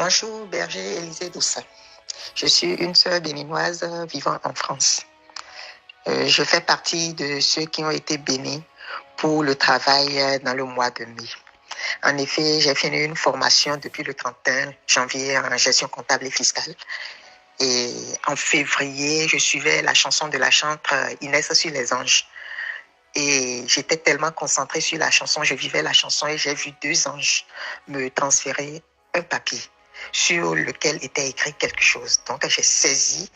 Bonjour, Berger Élisée Doussa. Je suis une sœur béninoise vivant en France. Je fais partie de ceux qui ont été bénis pour le travail dans le mois de mai. En effet, j'ai fini une formation depuis le 31 janvier en gestion comptable et fiscale. Et en février, je suivais la chanson de la chantre Inès sur les anges. Et j'étais tellement concentrée sur la chanson, je vivais la chanson et j'ai vu 2 anges me transférer un papier sur lequel était écrit quelque chose. Donc, j'ai saisi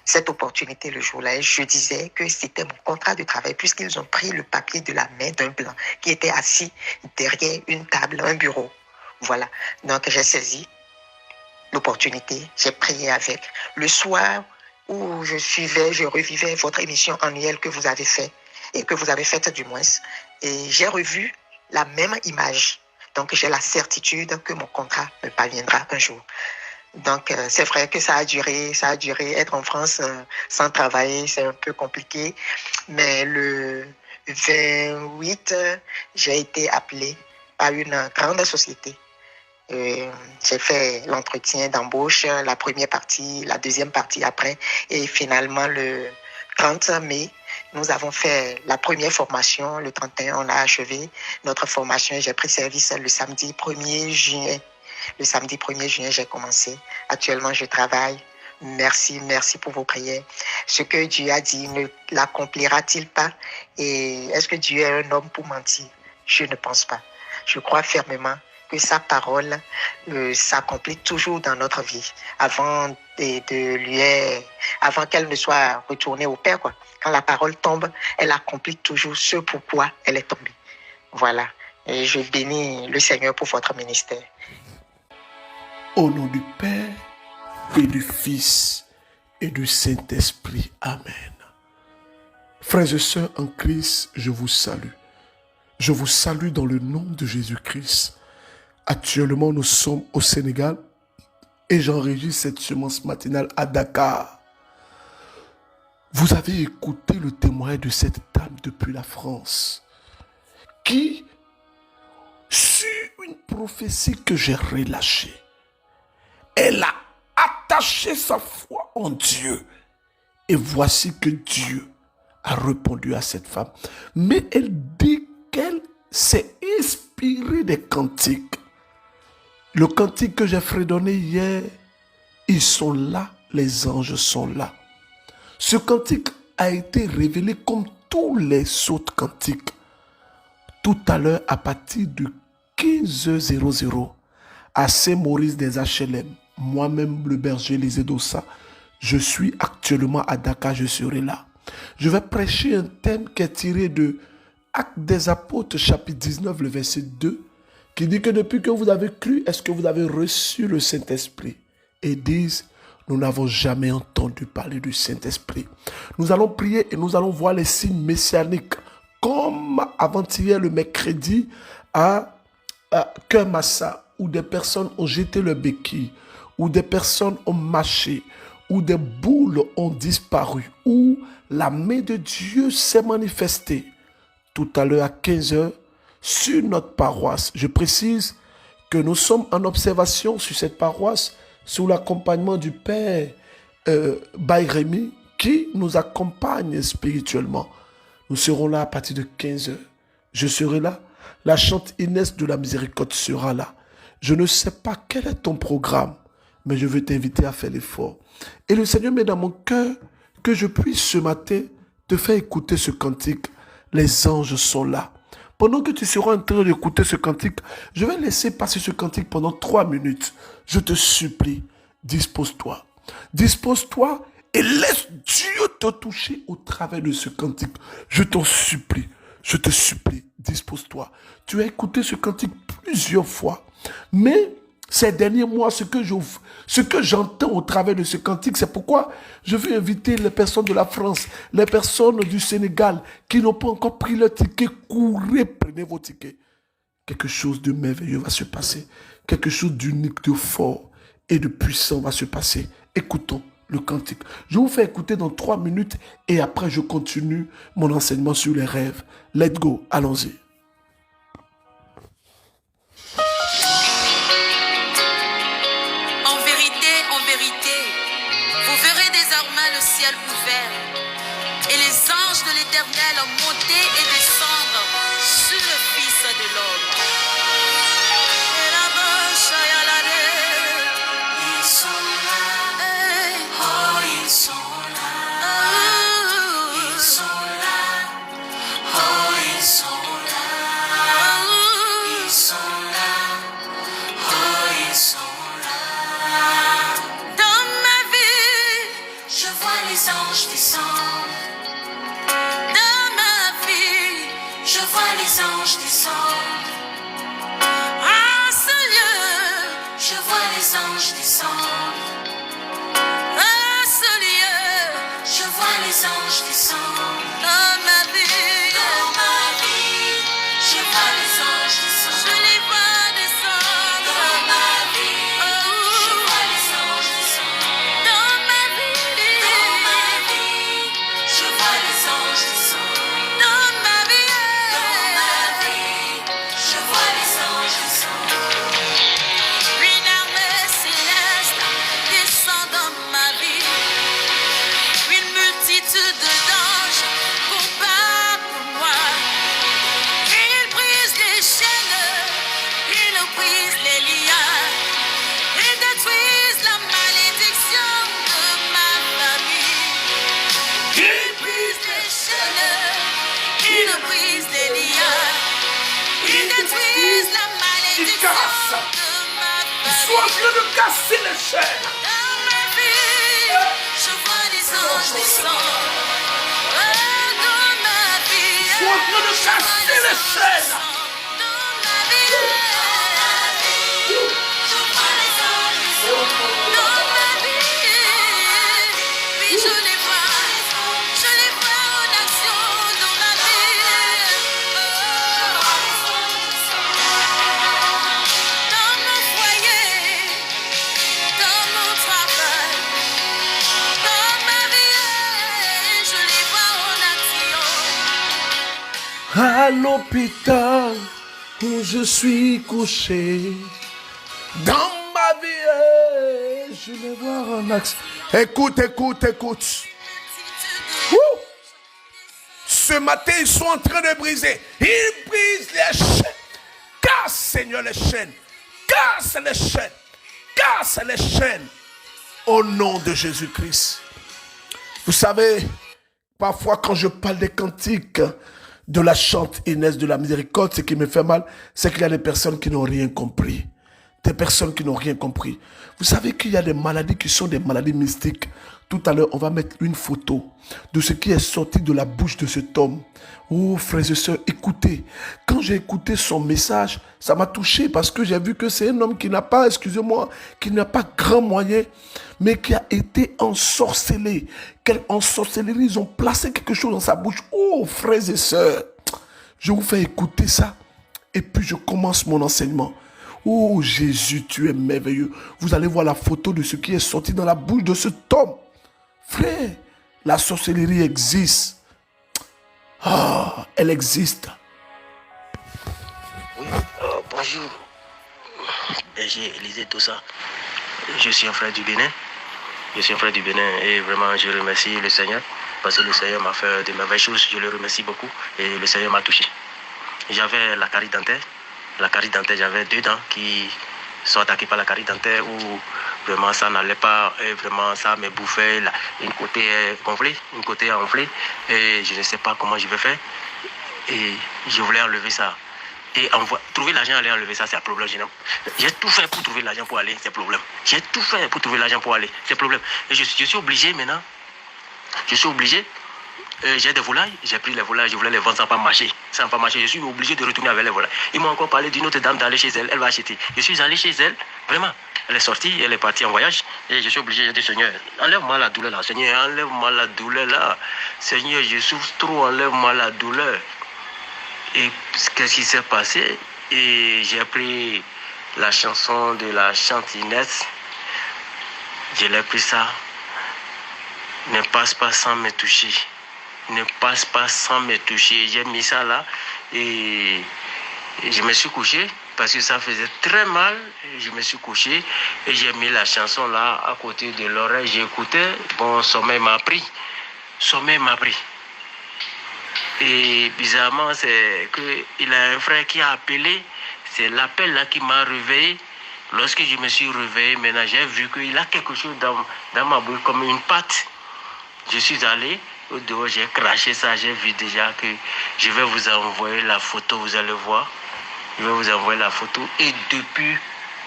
cette opportunité le jour-là et je disais que c'était mon contrat de travail puisqu'ils ont pris le papier de la main d'un blanc qui était assis derrière une table, un bureau. Voilà. Donc, j'ai saisi l'opportunité, j'ai prié avec. Le soir où je revivais votre émission annuelle que vous avez faite, et que vous avez faite du moins, et j'ai revu la même image. Donc, j'ai la certitude que mon contrat me parviendra un jour. Donc, c'est vrai que ça a duré. Être en France sans travailler, c'est un peu compliqué. Mais le 28, j'ai été appelée par une grande société. J'ai fait l'entretien d'embauche, la première partie, la deuxième partie après. Et finalement, le 30 mai, nous avons fait la première formation. Le 31, on a achevé notre formation et j'ai pris service le samedi 1er juin. Le samedi 1er juin, j'ai commencé. Actuellement, je travaille. Merci pour vos prières. Ce que Dieu a dit, ne l'accomplira-t-il pas? Et est-ce que Dieu est un homme pour mentir? Je ne pense pas. Je crois fermement que sa parole s'accomplit toujours dans notre vie avant qu'elle ne soit retournée au Père, quoi. Quand la parole tombe, elle accomplit toujours ce pourquoi elle est tombée. Voilà. Et je bénis le Seigneur pour votre ministère. Au nom du Père et du Fils et du Saint-Esprit. Amen. Frères et sœurs en Christ, je vous salue. Je vous salue dans le nom de Jésus-Christ. Actuellement, nous sommes au Sénégal et j'enregistre cette semence matinale à Dakar. Vous avez écouté le témoin de cette dame depuis la France qui, sur une prophétie que j'ai relâchée, elle a attaché sa foi en Dieu. Et voici que Dieu a répondu à cette femme. Mais elle dit qu'elle s'est inspirée des cantiques. Le cantique que j'ai fredonné hier, ils sont là, les anges sont là. Ce cantique a été révélé comme tous les autres cantiques. Tout à l'heure, à partir de 15h00, à Saint-Maurice des HLM, moi-même le berger Élisée Doussa, je suis actuellement à Dakar, je serai là. Je vais prêcher un thème qui est tiré de Actes des Apôtres, chapitre 19, le verset 2, qui dit que depuis que vous avez cru, est-ce que vous avez reçu le Saint-Esprit? Et disent, nous n'avons jamais entendu parler du Saint-Esprit. Nous allons prier et nous allons voir les signes messianiques, comme avant-hier le mercredi à Kermassa, où des personnes ont jeté le béquille, où des personnes ont marché, où des boules ont disparu, où la main de Dieu s'est manifestée. Tout à l'heure à 15h, sur notre paroisse. Je précise que nous sommes en observation sur cette paroisse, sous l'accompagnement du Père Bayrémi, qui nous accompagne spirituellement. Nous serons là à partir de 15h. Je serai là. La chante Inès de la Miséricorde sera là. Je ne sais pas quel est ton programme, mais je veux t'inviter à faire l'effort. Et le Seigneur met dans mon cœur que je puisse ce matin te faire écouter ce cantique. Les anges sont là. Pendant que tu seras en train d'écouter ce cantique, je vais laisser passer ce cantique pendant 3 minutes. Je te supplie, dispose-toi. Dispose-toi et laisse Dieu te toucher au travers de ce cantique. Je t'en supplie. Je te supplie, dispose-toi. Tu as écouté ce cantique plusieurs fois, mais ces derniers mois, ce que j'entends au travers de ce cantique, c'est pourquoi je veux inviter les personnes de la France, les personnes du Sénégal qui n'ont pas encore pris leur ticket. Courez, prenez vos tickets. Quelque chose de merveilleux va se passer. Quelque chose d'unique, de fort et de puissant va se passer. Écoutons le cantique. Je vous fais écouter dans 3 minutes et après je continue mon enseignement sur les rêves. Let's go, allons-y. ouvert, et les anges de l'Éternel montaient et descendre sur le Fils de l'homme. Et là-bas, ils sont là, oh, ils sont là, ils sont là, oh, ils sont là, ils sont là, oh, ils sont là. Dans ma vie, je vois les anges descendre. Dans ma vie, je vois les anges descendre. À ce lieu, je vois les anges descendre. À ce lieu, je vois les anges descendre. Dans ma vie, je vois les anges descendre. Je les vois descendre. Dans ma vie, je vois les anges descendre. Dans ma vie, je vois les anges descendre. Dans ma vie, je vois les anges descendre. Une armée céleste descend dans ma vie. Une multitude d'anges combat pour moi. Ils brisent les chaînes, ils brisent les liens. Ils détruisent la malédiction de ma famille. Ils brisent les chaînes, ils brisent les liens. Ils détruisent la malédiction de ma Ils sont en famille. train de casser les chaînes. Dans ma vie, je vois les anges descendre. Dans ma vie, Ils sont en train de casser les chaînes. dans ma vie, je vois les anges descendre. Dans ma vie, oui, je les vois en action dans ma vie. Dans mon foyer, dans mon travail, dans ma vie, je les vois en action. À l'hôpital où je suis couché, dans ma vie, je vais voir un axe. Écoute, écoute, écoute. Ouh. Ce matin, ils sont en train de briser. Ils brisent les chaînes. Casse, Seigneur, les chaînes. Casse les chaînes. Casse les chaînes. Au nom de Jésus-Christ. Vous savez, parfois quand je parle des cantiques de la chante Inès de la miséricorde, ce qui me fait mal, c'est qu'il y a des personnes qui n'ont rien compris. Des personnes qui n'ont rien compris. Vous savez qu'il y a des maladies qui sont des maladies mystiques. Tout à l'heure, on va mettre une photo de ce qui est sorti de la bouche de cet homme. Oh, frères et sœurs, écoutez. Quand j'ai écouté son message, ça m'a touché parce que j'ai vu que c'est un homme qui n'a pas, excusez-moi, qui n'a pas grand moyen, mais qui a été ensorcelé. En sorcellerie, ils ont placé quelque chose dans sa bouche. Oh, frères et sœurs, je vous fais écouter ça. Et puis, je commence mon enseignement. Oh, Jésus, tu es merveilleux. Vous allez voir la photo de ce qui est sorti dans la bouche de cet homme. Frère, la sorcellerie existe. Ah, elle existe. Oui, bonjour. Berger Élisée Tossa. Je suis un frère du Bénin. Je suis un frère du Bénin et vraiment je remercie le Seigneur parce que le Seigneur m'a fait de merveilleuses choses. Je le remercie beaucoup et le Seigneur m'a touché. J'avais la carie dentaire. La carie dentaire, j'avais 2 dents qui sont attaquées par la carie dentaire où vraiment ça n'allait pas et vraiment ça me bouffait. Une côté est gonflée, une côté est enflée et je ne sais pas comment je vais faire. Et je voulais enlever ça. Et trouver l'argent, aller enlever ça, c'est un problème. J'ai tout fait pour trouver l'argent pour aller, c'est un problème. J'ai tout fait pour trouver l'argent pour aller, c'est un problème. Et je suis obligé maintenant. Je suis obligé. J'ai des volailles, j'ai pris les volailles, je voulais les vendre, ça n'a pas marché. Ça n'a pas marché, je suis obligé de retourner avec les volailles. Ils m'ont encore parlé d'une autre dame d'aller chez elle, elle va acheter. Je suis allé chez elle, vraiment. Elle est sortie, elle est partie en voyage. Et je suis obligé, j'ai dit, Seigneur, enlève-moi la douleur là. Seigneur, enlève-moi la douleur là. Seigneur, je souffre trop, enlève-moi la douleur. Et qu'est-ce qui s'est passé? Et j'ai pris la chanson de la chante Inès. Je l'ai pris ça. Ne passe pas sans me toucher. Ne passe pas sans me toucher. J'ai mis ça là et je me suis couché parce que ça faisait très mal. Je me suis couché et j'ai mis la chanson là à côté de l'oreille. J'ai écouté. Bon, sommeil m'a pris. sommeil m'a pris. Et bizarrement, c'est qu'il a un frère qui a appelé. C'est l'appel là qui m'a réveillé. Lorsque je me suis réveillé, maintenant j'ai vu qu'il a quelque chose dans ma bouche, comme une pâte. Je suis allé au dehors, j'ai craché ça, j'ai vu déjà que je vais vous envoyer la photo, vous allez voir. Je vais vous envoyer la photo. Et depuis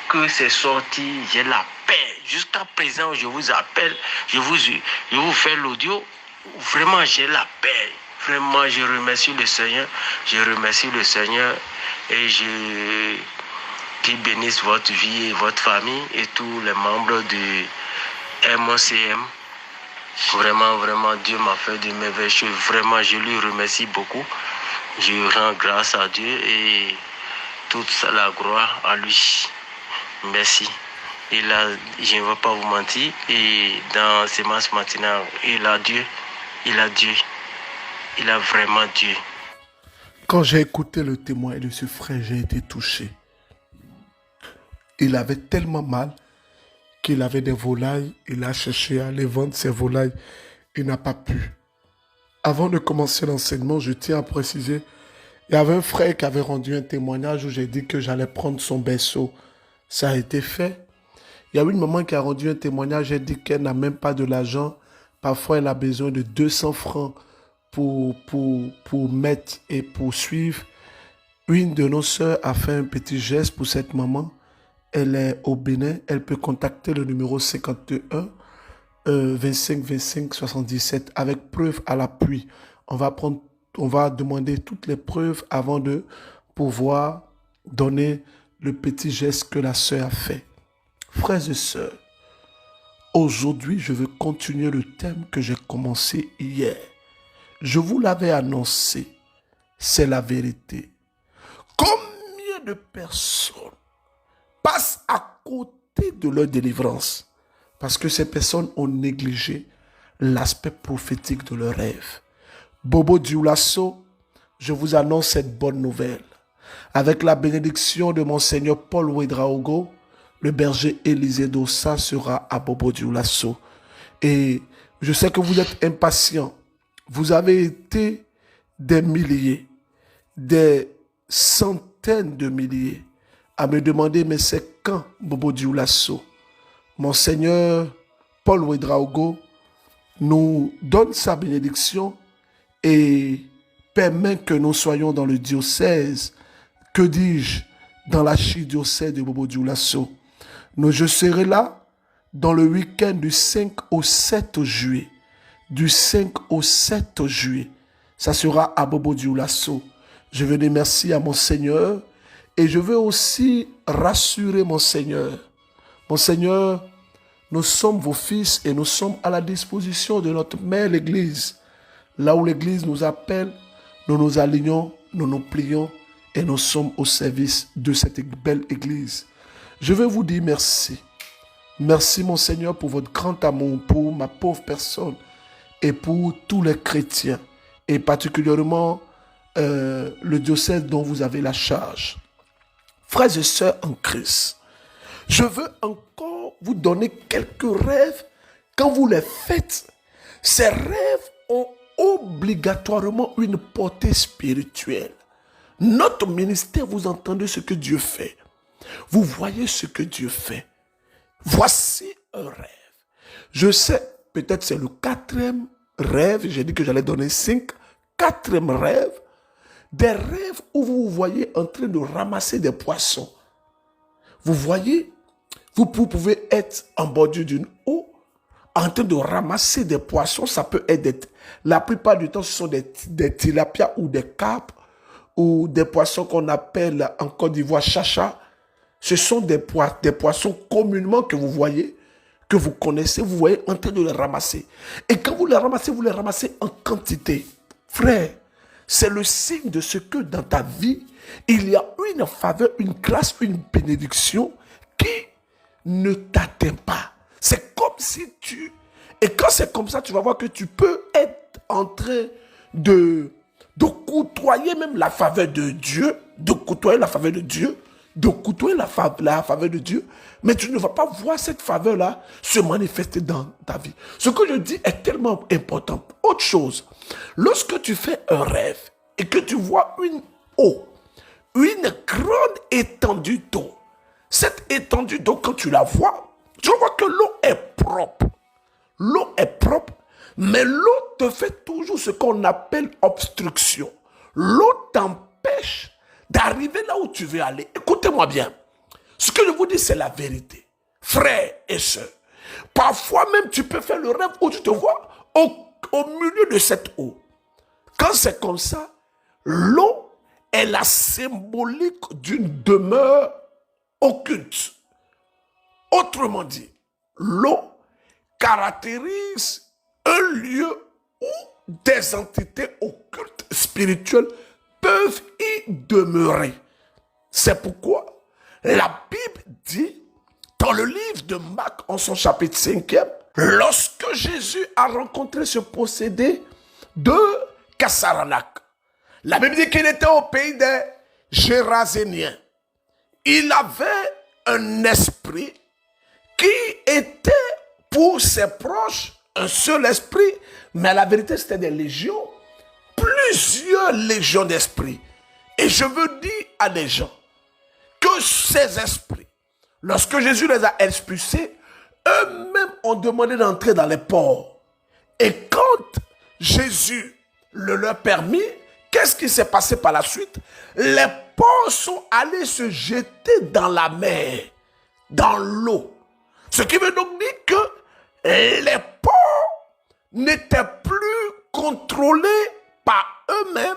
que c'est sorti, j'ai la paix. Jusqu'à présent, je vous appelle, je vous fais l'audio. Vraiment, j'ai la paix. Vraiment, je remercie le Seigneur. Je remercie le Seigneur et qu'il bénisse votre vie et votre famille et tous les membres du MOCM. Vraiment, vraiment, Dieu m'a fait de merveilleuses choses. Vraiment, je lui remercie beaucoup. Je rends grâce à Dieu et toute la gloire à lui. Merci. Et là, je ne vais pas vous mentir. Et dans ces masses matinales, il a Dieu. Il a Dieu. Il a vraiment Dieu. Quand j'ai écouté le témoin de ce frère, j'ai été touché. Il avait tellement mal qu'il avait des volailles. Il a cherché à aller vendre ses volailles. Il n'a pas pu. Avant de commencer l'enseignement, je tiens à préciser, il y avait un frère qui avait rendu un témoignage où j'ai dit que j'allais prendre son berceau. Ça a été fait. Il y a une maman qui a rendu un témoignage, elle dit qu'elle n'a même pas de l'argent. Parfois, elle a besoin de 200 francs pour mettre et pour suivre. Une de nos sœurs a fait un petit geste pour cette maman. Elle est au Bénin. Elle peut contacter le numéro 51 25 25 77 avec preuve à l'appui. On va demander toutes les preuves avant de pouvoir donner le petit geste que la sœur a fait. Frères et sœurs, aujourd'hui, je veux continuer le thème que j'ai commencé hier. Je vous l'avais annoncé, c'est la vérité. Combien de personnes passent à côté de leur délivrance parce que ces personnes ont négligé l'aspect prophétique de leur rêve? Bobo Dioulasso, je vous annonce cette bonne nouvelle. Avec la bénédiction de Monseigneur Paul Ouedraogo, le berger Élisée Dossa sera à Bobo Dioulasso. Et je sais que vous êtes impatients. Vous avez été des milliers, des centaines de milliers à me demander, mais c'est quand Bobo Dioulasso? Monseigneur Paul Ouedraogo nous donne sa bénédiction et permet que nous soyons dans le diocèse, que dis-je, dans l'archidiocèse de Bobo Dioulasso. Je serai là dans le week-end du 5 au 7 juillet. Du 5 au 7 juillet, ça sera à Bobo Dioulasso. Je veux dire merci à mon Seigneur et je veux aussi rassurer mon Seigneur. Mon Seigneur, nous sommes vos fils et nous sommes à la disposition de notre mère l'Église. Là où l'Église nous appelle, nous nous alignons, nous nous plions et nous sommes au service de cette belle Église. Je veux vous dire merci. Merci mon Seigneur pour votre grand amour, pour ma pauvre personne et pour tous les chrétiens et particulièrement le diocèse dont vous avez la charge. Frères et sœurs en Christ, je veux encore vous donner quelques rêves. Quand vous les faites, ces rêves ont obligatoirement une portée spirituelle. Notre ministère, vous entendez ce que Dieu fait. Vous voyez ce que Dieu fait. Voici un rêve. Je sais, peut-être c'est le 4e rêve. J'ai dit que j'allais donner 5. 4e rêve. Des rêves où vous vous voyez en train de ramasser des poissons. Vous voyez, vous pouvez être en bordure d'une eau, en train de ramasser des poissons. Ça peut être, la plupart du temps, ce sont des tilapias ou des carpes ou des poissons qu'on appelle en Côte d'Ivoire chacha. Ce sont des poissons communément que vous voyez, que vous connaissez, vous voyez en train de les ramasser. Et quand vous les ramassez en quantité. Frère, c'est le signe de ce que dans ta vie, il y a une faveur, une grâce, une bénédiction qui ne t'atteint pas. C'est comme si Et quand c'est comme ça, tu vas voir que tu peux être en train de côtoyer même la faveur de Dieu, de côtoyer la faveur de Dieu, mais tu ne vas pas voir cette faveur-là se manifester dans ta vie. Ce que je dis est tellement important. Autre chose, lorsque tu fais un rêve et que tu vois une eau, une grande étendue d'eau, cette étendue d'eau, quand tu la vois, tu vois que l'eau est propre. L'eau est propre, mais l'eau te fait toujours ce qu'on appelle obstruction. L'eau t'empêche d'arriver là où tu veux aller. Écoutez-moi bien. Ce que je vous dis, c'est la vérité. Frères et sœurs, parfois même tu peux faire le rêve où tu te vois au milieu de cette eau. Quand c'est comme ça, l'eau est la symbolique d'une demeure occulte. Autrement dit, l'eau caractérise un lieu où des entités occultes spirituelles peuvent y demeurer. C'est pourquoi la Bible dit, dans le livre de Marc, en son chapitre 5e, lorsque Jésus a rencontré ce possédé de Kassaranak, la Bible dit qu'il était au pays des Géraséniens. Il avait un esprit qui était pour ses proches un seul esprit, mais la vérité c'était des légions, plusieurs légions d'esprits. Et je veux dire à des gens que ces esprits, lorsque Jésus les a expulsés, eux-mêmes ont demandé d'entrer dans les ports. Et quand Jésus le leur permit, qu'est-ce qui s'est passé par la suite? Les porcs sont allés se jeter dans la mer, dans l'eau. Ce qui veut donc dire que les porcs n'étaient plus contrôlés par eux-mêmes,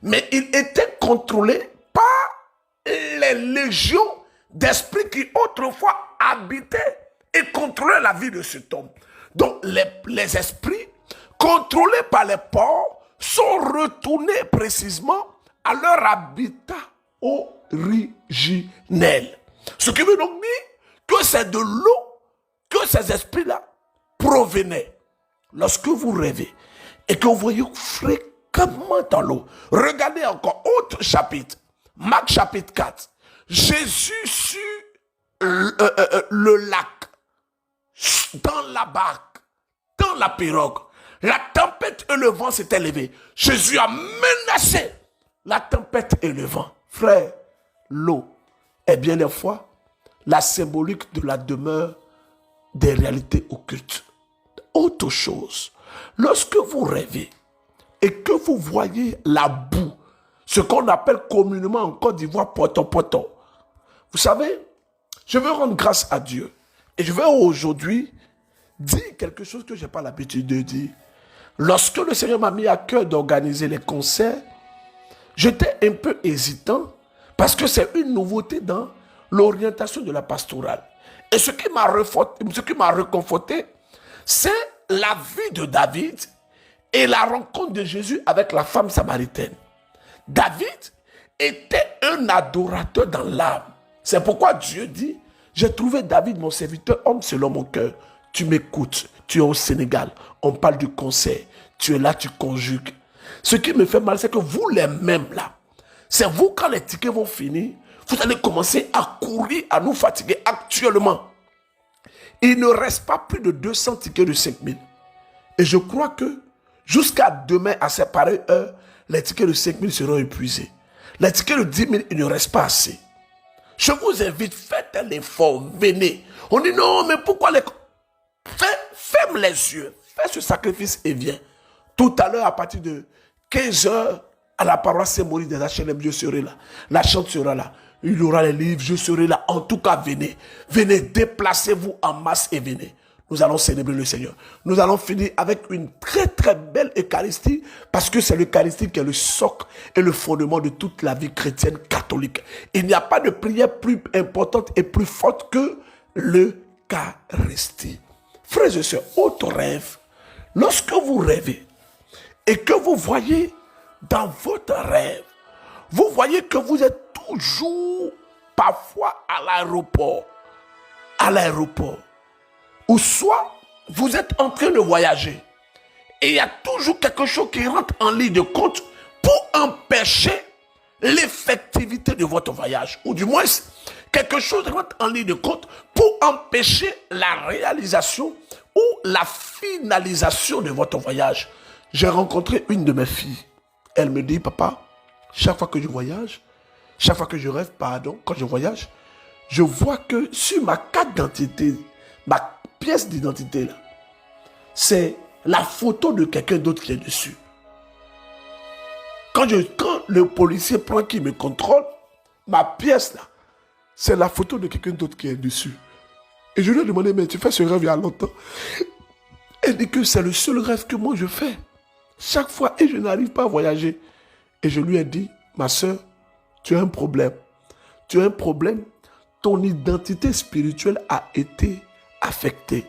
mais ils étaient contrôlés par les légions d'esprits qui autrefois habitaient et contrôlaient la vie de cet homme. Donc les esprits contrôlés par les porcs sont retournés précisément à leur habitat originel. Ce qui veut donc dire que c'est de l'eau que ces esprits-là provenaient. Lorsque vous rêvez et que vous voyez fréquemment dans l'eau, regardez encore autre chapitre, Marc chapitre 4, Jésus sur le lac, dans la barque, dans la pirogue, la tempête et le vent s'étaient levés. Jésus a menacé la tempête et le vent. Frère, l'eau est bien des fois la symbolique de la demeure des réalités occultes. Autre chose, lorsque vous rêvez et que vous voyez la boue, ce qu'on appelle communément en Côte d'Ivoire poto-poto, vous savez, je veux rendre grâce à Dieu et je veux aujourd'hui dire quelque chose que je n'ai pas l'habitude de dire. Lorsque le Seigneur m'a mis à cœur d'organiser les concerts, j'étais un peu hésitant parce que c'est une nouveauté dans l'orientation de la pastorale. Et ce qui m'a réconforté, c'est la vie de David et la rencontre de Jésus avec la femme samaritaine. David était un adorateur dans l'âme. C'est pourquoi Dieu dit, j'ai trouvé David, mon serviteur, homme selon mon cœur. Tu m'écoutes, tu es au Sénégal, on parle du concert, tu es là, tu conjugues. Ce qui me fait mal, c'est que vous les mêmes là, c'est vous quand les tickets vont finir, vous allez commencer à courir, à nous fatiguer. Actuellement, il ne reste pas plus de 200 tickets de 5000. Et je crois que jusqu'à demain, à cette pareille heure, les tickets de 5000 seront épuisés. Les tickets de 10 000, il ne reste pas assez. Je vous invite, faites un effort, venez. On dit non, mais pourquoi les... Ferme les yeux, fais ce sacrifice et viens. Tout à l'heure, à partir de 15h, à la paroisse Saint-Maurice des HLM, je serai là. La chante sera là. Il y aura les livres, je serai là. En tout cas, venez. Venez, déplacez-vous en masse et venez. Nous allons célébrer le Seigneur. Nous allons finir avec une très très belle Eucharistie parce que c'est l'Eucharistie qui est le socle et le fondement de toute la vie chrétienne catholique. Il n'y a pas de prière plus importante et plus forte que l'Eucharistie. Frères et sœurs, autre rêve, lorsque vous rêvez et que vous voyez dans votre rêve, vous voyez que vous êtes toujours parfois à l'aéroport, ou soit vous êtes en train de voyager et il y a toujours quelque chose qui rentre en ligne de compte pour empêcher l'effectivité de votre voyage, ou du moins quelque chose rentre en ligne de compte pour empêcher la réalisation ou la finalisation de votre voyage. J'ai rencontré une de mes filles. Elle me dit, papa, chaque fois que je voyage, chaque fois que je rêve, pardon, quand je voyage, je vois que sur ma carte d'identité, ma pièce d'identité, là, c'est la photo de quelqu'un d'autre qui est dessus. Quand le policier prend qui me contrôle, ma pièce, là, c'est la photo de quelqu'un d'autre qui est dessus. Et je lui ai demandé, mais tu fais ce rêve il y a longtemps? Elle dit que c'est le seul rêve que moi je fais. Chaque fois, et je n'arrive pas à voyager. Et je lui ai dit, ma soeur, tu as un problème. Tu as un problème. Ton identité spirituelle a été affectée.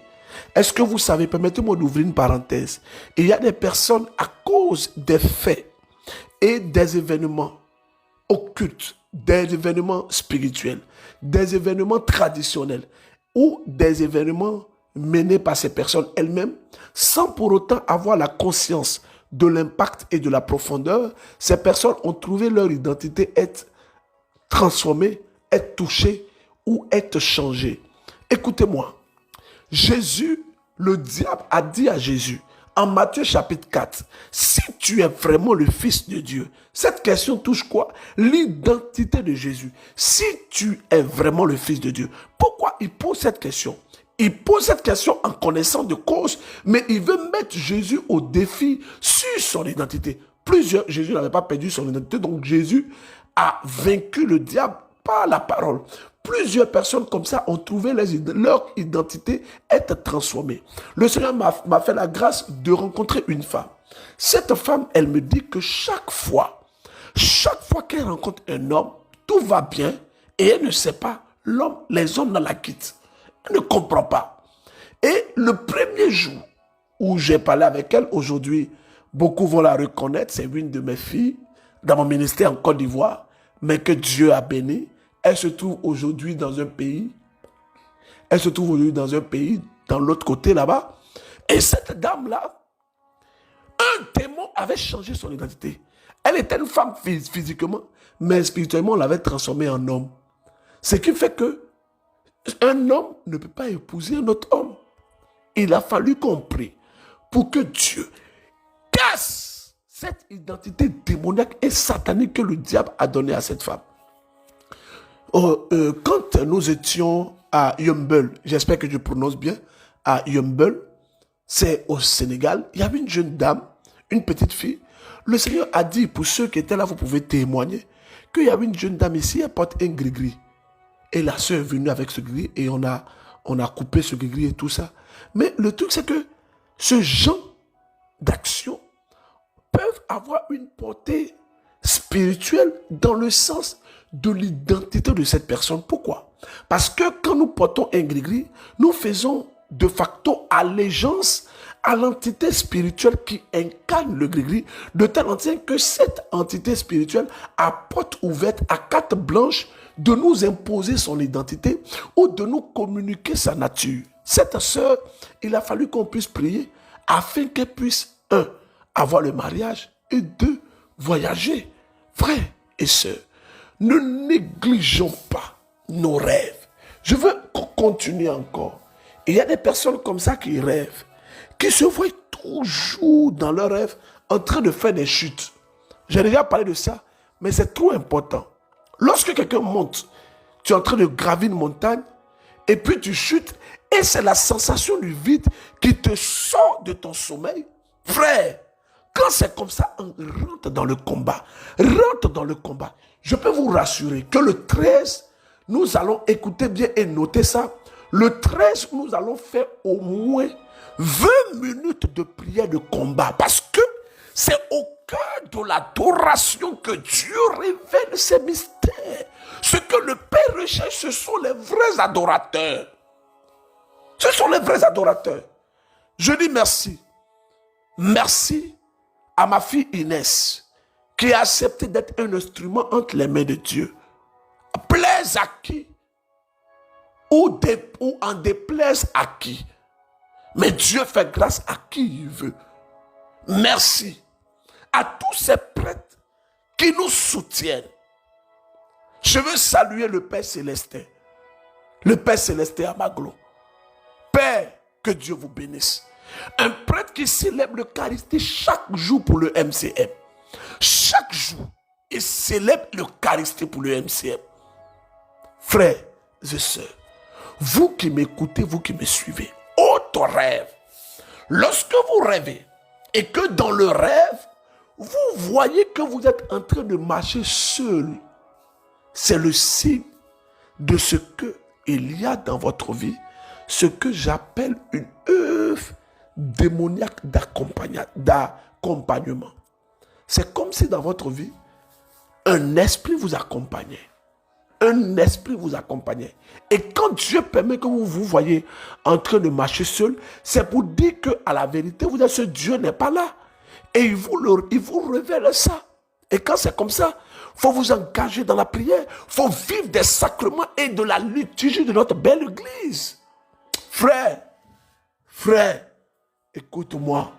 Est-ce que vous savez, permettez-moi d'ouvrir une parenthèse. Il y a des personnes, à cause des faits et des événements occultes, des événements spirituels, des événements traditionnels ou des événements menés par ces personnes elles-mêmes, sans pour autant avoir la conscience de l'impact et de la profondeur, ces personnes ont trouvé leur identité être transformée, être touchée ou être changée. Écoutez-moi, Jésus, le diable a dit à Jésus, en Matthieu chapitre 4, si tu es vraiment le Fils de Dieu, cette question touche quoi? L'identité de Jésus. Si tu es vraiment le Fils de Dieu, pourquoi il pose cette question? Il pose cette question en connaissant de cause, mais il veut mettre Jésus au défi sur son identité. Jésus n'avait pas perdu son identité, donc Jésus a vaincu le diable par la parole. Plusieurs personnes comme ça ont trouvé leur identité être transformée. Le Seigneur m'a fait la grâce de rencontrer une femme. Cette femme, elle me dit que chaque fois qu'elle rencontre un homme, tout va bien et elle ne sait pas, les hommes la quittent. Elle ne comprend pas. Et le premier jour où j'ai parlé avec elle, aujourd'hui, beaucoup vont la reconnaître, c'est une de mes filles dans mon ministère en Côte d'Ivoire, mais que Dieu a béni. Elle se trouve aujourd'hui dans un pays. Dans l'autre côté là-bas. Et cette dame-là, un démon avait changé son identité. Elle était une femme physiquement, mais spirituellement, on l'avait transformée en homme. Ce qui fait que un homme ne peut pas épouser un autre homme. Il a fallu qu'on prie pour que Dieu casse cette identité démoniaque et satanique que le diable a donnée à cette femme. Quand nous étions à Yeumbeul, j'espère que je prononce bien, à Yeumbeul, c'est au Sénégal, il y avait une jeune dame, une petite fille. Le Seigneur a dit, pour ceux qui étaient là, vous pouvez témoigner, qu'il y avait une jeune dame ici, elle porte un gris-gris. Et la soeur est venue avec ce gris et on a coupé ce gris et tout ça. Mais le truc, c'est que ce genre d'action peuvent avoir une portée spirituelle dans le sens de l'identité de cette personne. Pourquoi? Parce que quand nous portons un gris-gris, nous faisons de facto allégeance à l'entité spirituelle qui incarne le gris-gris, de telle entière que cette entité spirituelle a porte ouverte, à carte blanche, de nous imposer son identité ou de nous communiquer sa nature. Cette sœur, il a fallu qu'on puisse prier afin qu'elle puisse, 1, avoir le mariage et 2, voyager. Frères et sœurs, ne négligeons pas nos rêves. Je veux qu'on continue encore. Il y a des personnes comme ça qui rêvent, qui se voient toujours dans leurs rêves en train de faire des chutes. J'ai déjà parlé de ça, mais c'est trop important. Lorsque quelqu'un monte, tu es en train de gravir une montagne, et puis tu chutes, et c'est la sensation du vide qui te sort de ton sommeil. Frère, quand c'est comme ça, on rentre dans le combat. Rentre dans le combat. Je peux vous rassurer que le 13, nous allons écouter bien et noter ça. Le 13, nous allons faire au moins 20 minutes de prière de combat. Parce que c'est au cœur de l'adoration que Dieu révèle ses mystères. Ce que le Père recherche, ce sont les vrais adorateurs. Ce sont les vrais adorateurs. Je dis merci. Merci à ma fille Inès, qui a accepté d'être un instrument entre les mains de Dieu. Plaise à qui ou en déplaise à qui. Mais Dieu fait grâce à qui il veut. Merci à tous ces prêtres qui nous soutiennent. Je veux saluer le Père Célestin. Le Père Célestin Amaglo. Père, que Dieu vous bénisse. Un prêtre qui célèbre l'Eucharistie chaque jour pour le MCM. Chaque jour, il célèbre l'Eucharistie pour le MCM. Frères et sœurs, vous qui m'écoutez, vous qui me suivez, autre rêve. Lorsque vous rêvez et que dans le rêve, vous voyez que vous êtes en train de marcher seul, c'est le signe de ce qu'il y a dans votre vie, ce que j'appelle une œuvre démoniaque d'accompagnement. C'est comme si dans votre vie, un esprit vous accompagnait. Un esprit vous accompagnait. Et quand Dieu permet que vous vous voyez en train de marcher seul, c'est pour dire qu'à la vérité, vous êtes ce Dieu n'est pas là. Et il vous révèle ça. Et quand c'est comme ça, il faut vous engager dans la prière. Il faut vivre des sacrements et de la liturgie de notre belle église. Frère, écoute-moi.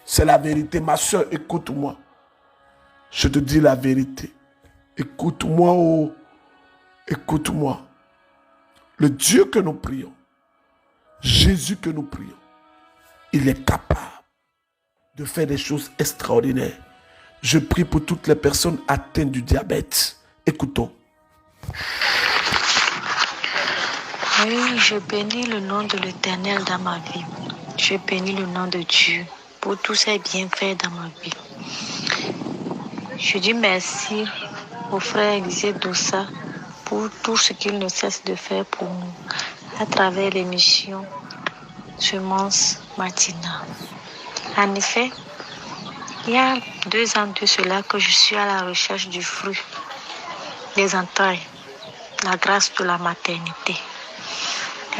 C'est la vérité, ma soeur, écoute-moi. Je te dis la vérité. Écoute-moi, oh. Écoute-moi. Le Dieu que nous prions, Jésus que nous prions, il est capable de faire des choses extraordinaires. Je prie pour toutes les personnes atteintes du diabète. Écoutons. Oui, je bénis le nom de l'Éternel dans ma vie. Je bénis le nom de Dieu pour tous ses bienfaits dans ma vie. Je dis merci au frère Élisée Dossa pour tout ce qu'il ne cesse de faire pour nous à travers l'émission Semences matinales. En effet, il y a 2 ans de cela que je suis à la recherche du fruit des entrailles, la grâce de la maternité.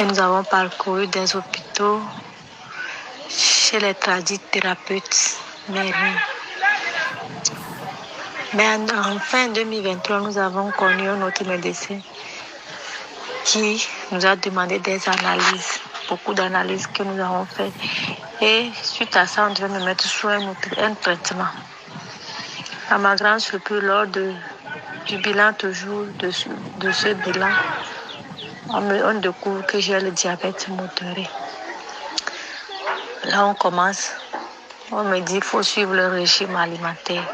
Et nous avons parcouru des hôpitaux, chez les tradithérapeutes, mais rien. Mais en fin 2023, nous avons connu un autre médecin qui nous a demandé des analyses, beaucoup d'analyses que nous avons faites. Et suite à ça, on devait me mettre sous un traitement. À ma grande surprise, lors du bilan toujours, de ce bilan, on découvre que j'ai le diabète modéré. Là, on commence. On me dit qu'il faut suivre le régime alimentaire.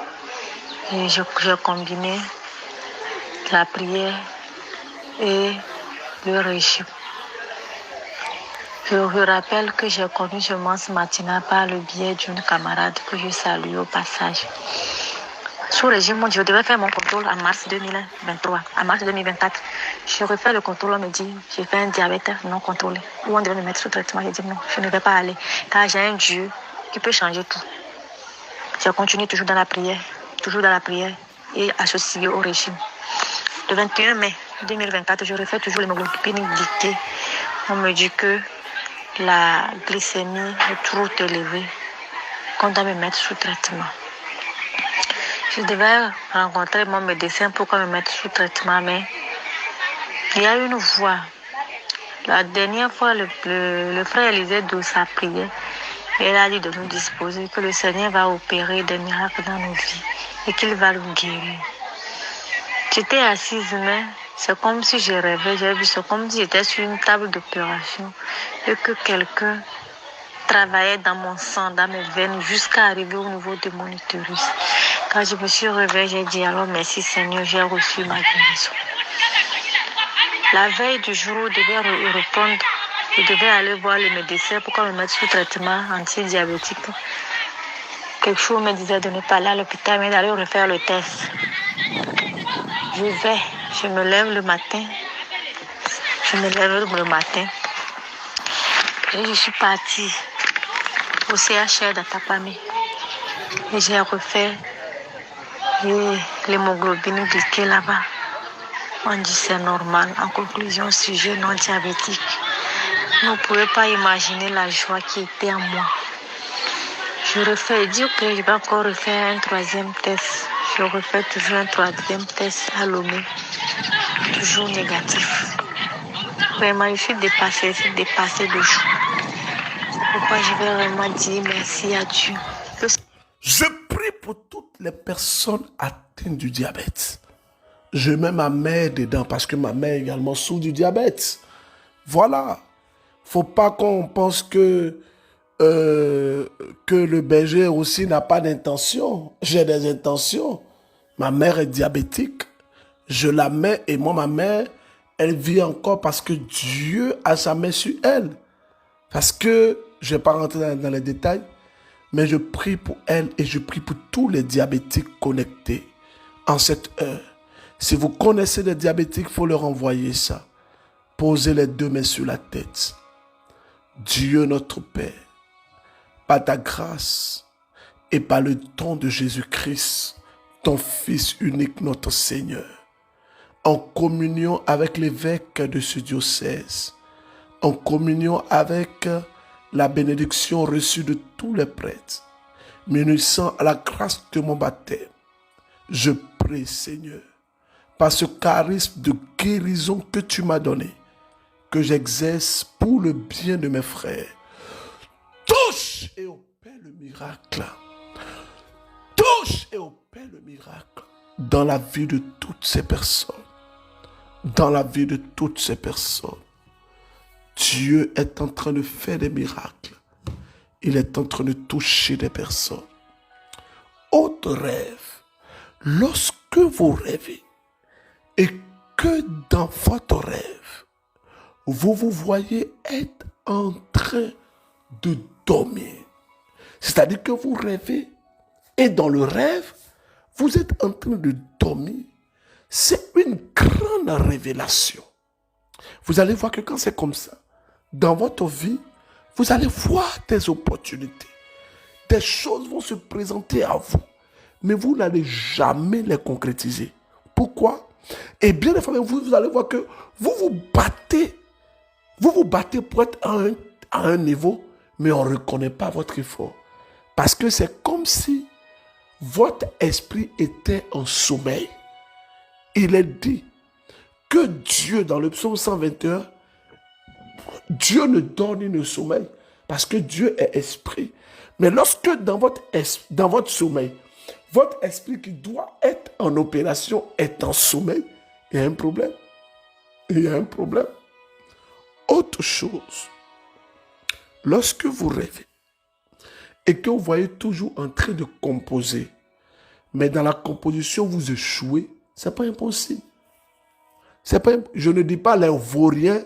Et j'ai combiné la prière et le régime. Je rappelle que j'ai connu Semences matinales par le biais d'une camarade que je salue au passage. Sous régime, je devais faire mon contrôle en mars 2023. En mars 2024, je refais le contrôle. On me dit j'ai fait un diabète non contrôlé. Ou on devait me mettre sous traitement. J'ai dit non, je ne vais pas aller. Car j'ai un Dieu qui peut changer tout. Je continue toujours dans la prière et associé au régime. Le 21 mai 2024, je refais toujours l'hémoglobine dictée. On me dit que la glycémie est trop élevée, qu'on doit me mettre sous traitement. Je devais rencontrer mon médecin pour qu'on me mette sous traitement, mais il y a une voix. La dernière fois, le frère Élisée Dossa priait. Elle a dit de nous disposer, que le Seigneur va opérer des miracles dans nos vies et qu'il va nous guérir. J'étais assise, mais c'est comme si je rêvais, j'ai vu, c'est comme si j'étais sur une table d'opération et que quelqu'un travaillait dans mon sang, dans mes veines, jusqu'à arriver au niveau de mon utérus. Quand je me suis réveillée, j'ai dit alors merci Seigneur, j'ai reçu ma guérison. La veille du jour où je devais reprendre, je devais aller voir le médecin pour qu'on me mette sous traitement antidiabétique. Quelque chose me disait de ne pas aller à l'hôpital, mais d'aller refaire le test. Je me lève le matin et je suis partie au CHR d'Atapamé. Et j'ai refait l'hémoglobine glycée là-bas. On dit c'est normal. En conclusion, sujet non diabétique. Vous ne pouvez pas imaginer la joie qui était en moi. Je refais, dire que je vais encore refaire un 3e test. Je refais toujours un 3e test à Lomé. Toujours négatif. Vraiment, je suis dépassée de joie. C'est pourquoi je vais vraiment dire merci à Dieu. Je prie pour toutes les personnes atteintes du diabète. Je mets ma mère dedans parce que ma mère également souffre du diabète. Voilà. Faut pas qu'on pense que que le berger aussi n'a pas d'intention. J'ai des intentions. Ma mère est diabétique. Je la mets et moi, ma mère, elle vit encore parce que Dieu a sa main sur elle. Parce que, je ne vais pas rentrer dans les détails, mais je prie pour elle et je prie pour tous les diabétiques connectés en cette heure. Si vous connaissez des diabétiques, il faut leur envoyer ça. Posez les deux mains sur la tête. Dieu notre Père, par ta grâce et par le don de Jésus-Christ, ton Fils unique, notre Seigneur, en communion avec l'évêque de ce diocèse, en communion avec la bénédiction reçue de tous les prêtres, m'unissant à la grâce de mon baptême, je prie, Seigneur, par ce charisme de guérison que tu m'as donné, que j'exerce pour le bien de mes frères. Touche et opère le miracle. Touche et opère le miracle dans la vie de toutes ces personnes. Dans la vie de toutes ces personnes. Dieu est en train de faire des miracles. Il est en train de toucher des personnes. Autre rêve, lorsque vous rêvez et que dans votre rêve, vous vous voyez être en train de dormir. C'est-à-dire que vous rêvez et dans le rêve, vous êtes en train de dormir. C'est une grande révélation. Vous allez voir que quand c'est comme ça, dans votre vie, vous allez voir des opportunités. Des choses vont se présenter à vous, mais vous n'allez jamais les concrétiser. Pourquoi? Eh bien, les femmes, vous allez voir que vous vous battez pour être à un niveau, mais on ne reconnaît pas votre effort. Parce que c'est comme si votre esprit était en sommeil. Il est dit que Dieu, dans le psaume 121, Dieu ne dort ni ne sommeille, parce que Dieu est esprit. Mais lorsque dans votre sommeil, votre esprit qui doit être en opération est en sommeil, il y a un problème. Il y a un problème. Autre chose, lorsque vous rêvez et que vous voyez toujours en train de composer, mais dans la composition vous échouez, c'est pas impossible. Je ne dis pas les vauriens,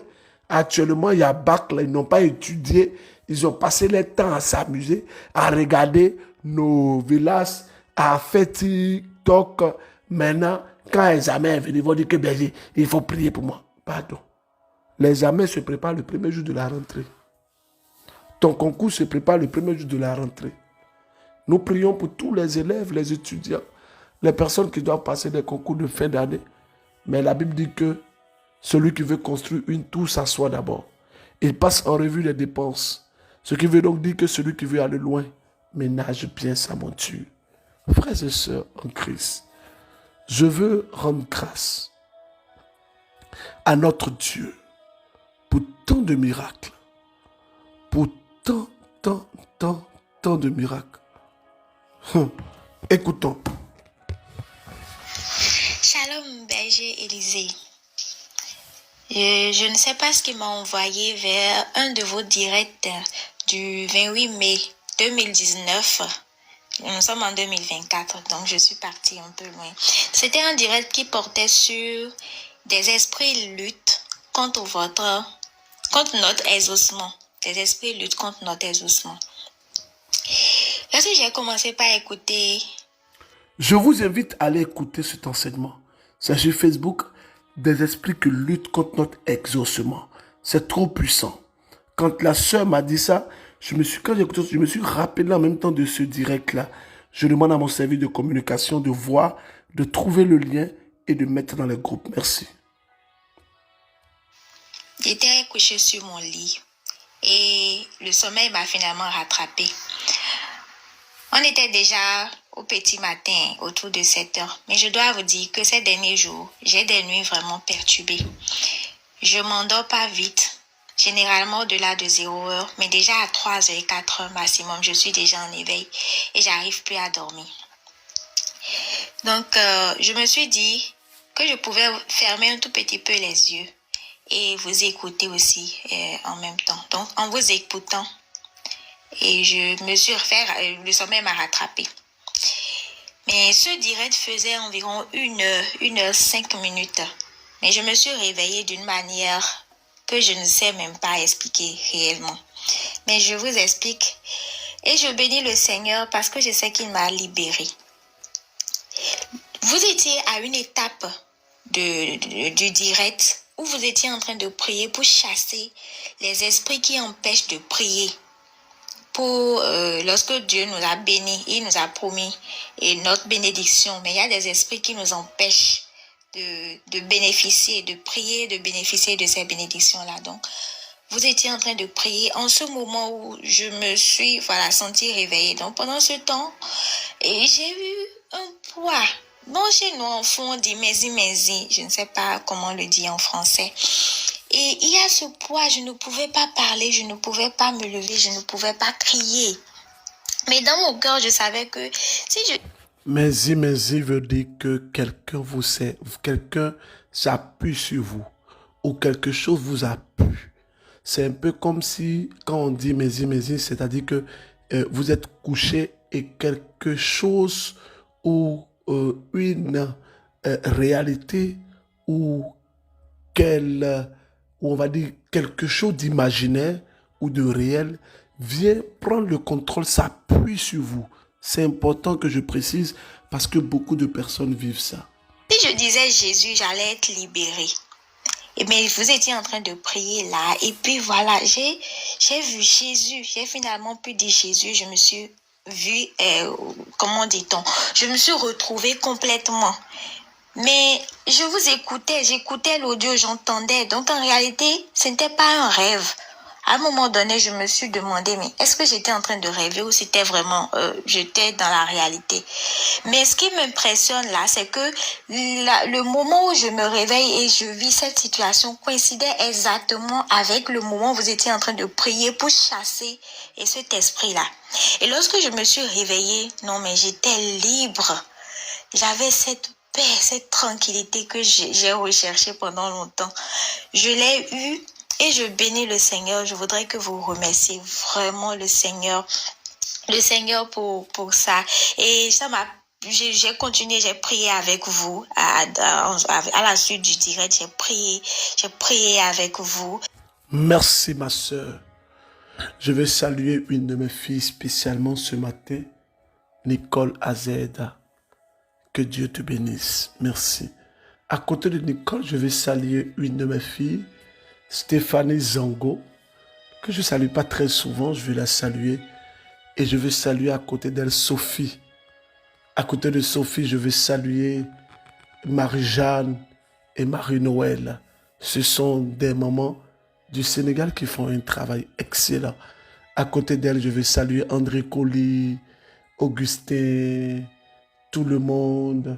actuellement il y a bac, là, ils n'ont pas étudié, ils ont passé leur temps à s'amuser, à regarder nos villages, à faire TikTok. Maintenant, quand l'examen est venu, ils vont dire que bien, il faut prier pour moi. Pardon. L'examen se prépare le premier jour de la rentrée. Ton concours se prépare le premier jour de la rentrée. Nous prions pour tous les élèves, les étudiants, les personnes qui doivent passer des concours de fin d'année. Mais la Bible dit que celui qui veut construire une tour s'assoit d'abord. Il passe en revue les dépenses. Ce qui veut donc dire que celui qui veut aller loin ménage bien sa monture. Frères et sœurs en Christ, je veux rendre grâce à notre Dieu pour tant de miracles. Pour tant de miracles. Écoutons. Shalom, berger Élisée. Je ne sais pas ce qui m'a envoyé vers un de vos directs du 28 mai 2019. Nous sommes en 2024, donc je suis partie un peu loin. C'était un direct qui portait sur des esprits luttent contre notre exaucement. Des esprits luttent contre notre exaucement. Lorsque j'ai commencé par écouter... Je vous invite à aller écouter cet enseignement. C'est sur Facebook, des esprits qui luttent contre notre exaucement. C'est trop puissant. Quand la sœur m'a dit ça, quand j'ai écouté ça, je me suis rappelé en même temps de ce direct-là. Je demande à mon service de communication de voir, de trouver le lien et de mettre dans les groupes. Merci. J'étais couchée sur mon lit et le sommeil m'a finalement rattrapée. On était déjà au petit matin, autour de 7 heures. Mais je dois vous dire que ces derniers jours, j'ai des nuits vraiment perturbées. Je m'endors pas vite, généralement au-delà de 0 heure, mais déjà à 3 heures et 4 heures maximum, je suis déjà en éveil et j'arrive plus à dormir. Donc, je me suis dit que je pouvais fermer un tout petit peu les yeux et vous écouter aussi en même temps. Donc, en vous écoutant, Et je me suis refait, le sommeil m'a rattrapé. Mais ce direct faisait environ 1 heure 5 minutes. Mais je me suis réveillée d'une manière que je ne sais même pas expliquer réellement. Mais je vous explique. Et je bénis le Seigneur parce que je sais qu'il m'a libérée. Vous étiez à une étape du direct où vous étiez en train de prier pour chasser les esprits qui empêchent de prier. Pour lorsque Dieu nous a bénis, il nous a promis notre bénédiction. Mais il y a des esprits qui nous empêchent de bénéficier, de prier, de bénéficier de ces bénédictions-là. Donc, vous étiez en train de prier en ce moment où je me suis sentie réveillée. Donc, pendant ce temps, j'ai eu un poids. Bon, chez nous, en fond, on dit mezi. Je ne sais pas comment on le dit en français. Et il y a ce poids, je ne pouvais pas parler, je ne pouvais pas me lever, je ne pouvais pas crier. Mais dans mon cœur, je savais que si je... Mezi veut dire que quelqu'un s'appuie sur vous ou quelque chose vous appuie. C'est un peu comme si, quand on dit mezi, c'est-à-dire que vous êtes couché et quelque chose ou une réalité ou on va dire quelque chose d'imaginaire ou de réel vient prendre le contrôle, s'appuie sur vous. C'est important que je précise parce que beaucoup de personnes vivent ça. Si je disais Jésus, j'allais être libérée. Mais vous étiez en train de prier là. Et puis voilà, j'ai vu Jésus. J'ai finalement pu dire Jésus. Je me suis vue, comment dit-on? Je me suis retrouvée complètement. Mais je vous écoutais, j'écoutais l'audio, j'entendais. Donc en réalité, ce n'était pas un rêve. À un moment donné, je me suis demandé, mais est-ce que j'étais en train de rêver ou c'était vraiment, j'étais dans la réalité? Mais ce qui m'impressionne là, c'est que le moment où je me réveille et je vis cette situation coïncidait exactement avec le moment où vous étiez en train de prier pour chasser cet esprit-là. Et lorsque je me suis réveillée, non mais j'étais libre. J'avais cette paix, cette tranquillité que j'ai recherchée pendant longtemps. Je l'ai eue. Et je bénis le Seigneur. Je voudrais que vous remerciez vraiment le Seigneur pour ça. Et ça m'a, j'ai continué, j'ai prié avec vous à la suite du direct. J'ai prié avec vous. Merci ma sœur. Je vais saluer une de mes filles spécialement ce matin, Nicole Azeda. Que Dieu te bénisse. Merci. À côté de Nicole, je vais saluer une de mes filles, Stéphanie Zango, que je ne salue pas très souvent, je vais la saluer. Et je vais saluer à côté d'elle Sophie. À côté de Sophie, je vais saluer Marie-Jeanne et Marie-Noël. Ce sont des mamans du Sénégal qui font un travail excellent. À côté d'elle, je vais saluer André Colli, Augustin, tout le monde.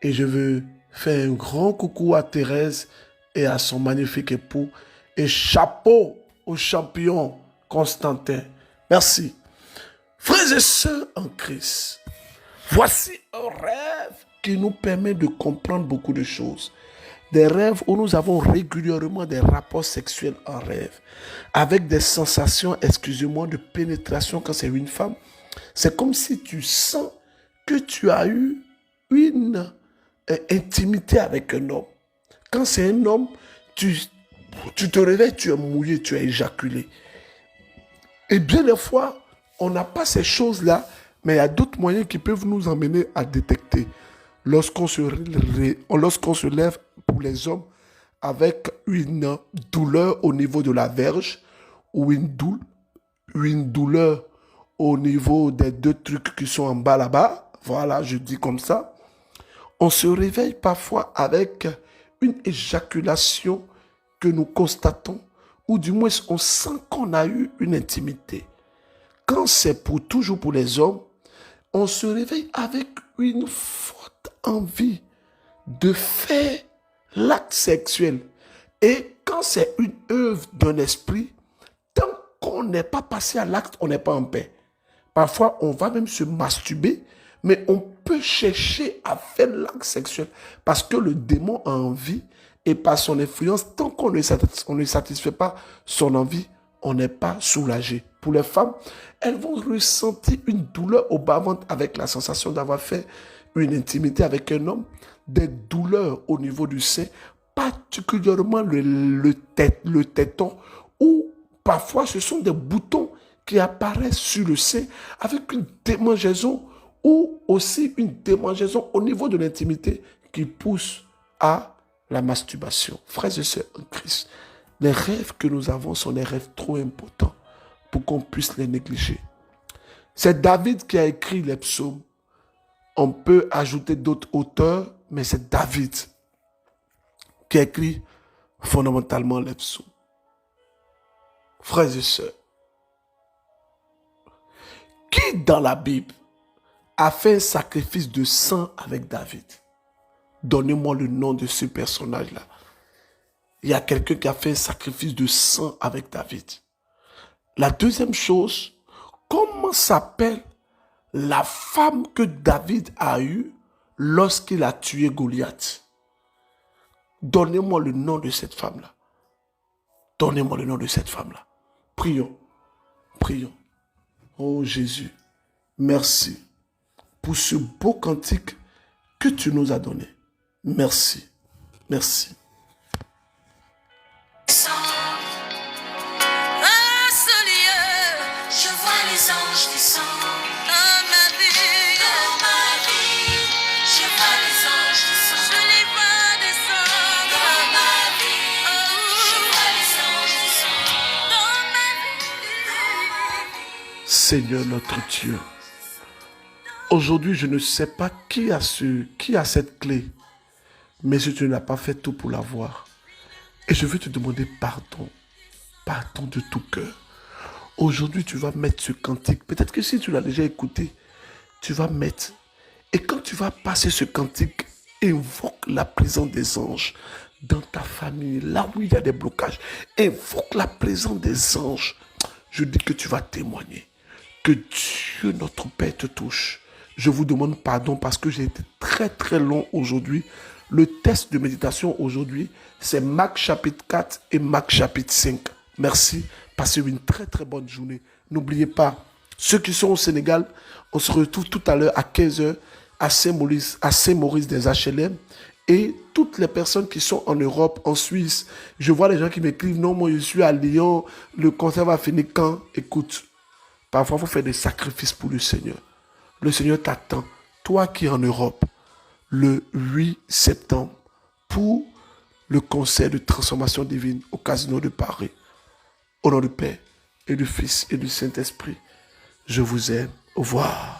Et je veux faire un grand coucou à Thérèse et à son magnifique époux. Et chapeau au champion Constantin. Merci. Frères et sœurs en Christ, voici un rêve qui nous permet de comprendre beaucoup de choses. Des rêves où nous avons régulièrement des rapports sexuels en rêve, avec des sensations, excusez-moi, de pénétration quand c'est une femme. C'est comme si tu sens que tu as eu une intimité avec un homme. Quand c'est un homme, tu te réveilles, tu es mouillé, tu as éjaculé. Et bien des fois, on n'a pas ces choses-là, mais il y a d'autres moyens qui peuvent nous emmener à détecter. Lorsqu'on se lève pour les hommes avec une douleur au niveau de la verge ou une douleur au niveau des deux trucs qui sont en bas là-bas, voilà, je dis comme ça, on se réveille parfois avec une éjaculation que nous constatons, ou du moins on sent qu'on a eu une intimité. Quand c'est toujours pour les hommes, on se réveille avec une forte envie de faire l'acte sexuel. Et quand c'est une œuvre d'un esprit, tant qu'on n'est pas passé à l'acte, on n'est pas en paix. Parfois, on va même se masturber, mais on peut chercher à faire l'acte sexuel parce que le démon a envie et par son influence, tant qu'on ne satisfait pas son envie, on n'est pas soulagé. pour les femmes, elles vont ressentir une douleur au bas-ventre avec la sensation d'avoir fait une intimité avec un homme, des douleurs au niveau du sein, particulièrement le téton, ou parfois ce sont des boutons qui apparaissent sur le sein avec une démangeaison ou aussi une démangeaison au niveau de l'intimité qui pousse à la masturbation. Frères et sœurs en Christ, les rêves que nous avons sont des rêves trop importants pour qu'on puisse les négliger. C'est David qui a écrit les psaumes. On peut ajouter d'autres auteurs, mais c'est David qui a écrit fondamentalement les psaumes. Frères et sœurs, qui dans la Bible a fait un sacrifice de sang avec David? Donnez-moi le nom de ce personnage-là. Il y a quelqu'un qui a fait un sacrifice de sang avec David. La deuxième chose, comment s'appelle la femme que David a eue lorsqu'il a tué Goliath? Donnez-moi le nom de cette femme-là. Donnez-moi le nom de cette femme-là. Prions. Prions. Oh Jésus, merci pour ce beau cantique que tu nous as donné. Merci. Merci. À ce lieu, je vois les anges descendre. Dans ma vie, je vois les anges descendre. Je les vois descendre. Dans ma vie, je vois les anges descendre. Dans ma vie. Seigneur notre Dieu, aujourd'hui je ne sais pas qui a cette clé, mais si tu n'as pas fait tout pour l'avoir. Et je veux te demander pardon. Pardon de tout cœur. Aujourd'hui, tu vas mettre ce cantique. Peut-être que si tu l'as déjà écouté, tu vas mettre. Et quand tu vas passer ce cantique, invoque la présence des anges dans ta famille, là où il y a des blocages. Invoque la présence des anges. Je dis que tu vas témoigner. Que Dieu, notre Père, te touche. Je vous demande pardon parce que j'ai été très très long aujourd'hui. Le test de méditation aujourd'hui, c'est Marc chapitre 4 et Marc chapitre 5. Merci. Passez une très très bonne journée. N'oubliez pas, ceux qui sont au Sénégal, on se retrouve tout à l'heure à 15h à Saint-Maurice des HLM. Et toutes les personnes qui sont en Europe, en Suisse, je vois les gens qui m'écrivent, non, moi je suis à Lyon, le concert va finir quand? Écoute, parfois il faut faire des sacrifices pour le Seigneur. Le Seigneur t'attend. Toi qui es en Europe, le 8 septembre, pour le concert de transformation divine au Casino de Paris. Au nom du Père et du Fils et du Saint-Esprit, je vous aime. Au revoir.